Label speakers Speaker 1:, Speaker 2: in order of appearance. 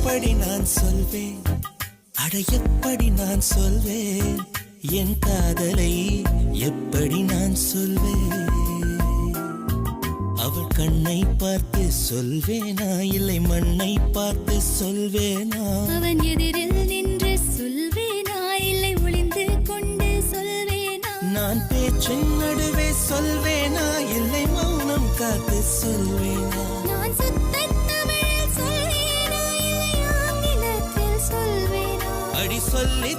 Speaker 1: எப்படி நான் சொல்வேன், அட எப்படி நான் சொல்வேன், என் காதலை எப்படி நான் சொல்வேன். அவள் கண்ணை பார்த்து சொல்வேனா, இல்லை மண்ணை பார்த்து சொல்வேனா.
Speaker 2: அவன் எதிரில் நின்று சொல்வேனா, இல்லை ஒளிந்து கொண்டு சொல்வேனா.
Speaker 1: நான் பேச்சின் நடுவே சொல்வேனா, இல்லை மௌனம் காத்து சொல்வேனா.
Speaker 2: நான் சுத்த தமிழில் சொல்வேனா, இல்லை ஆங்கிலத்தில் சொல்வேனா.
Speaker 1: அடி சொல்லி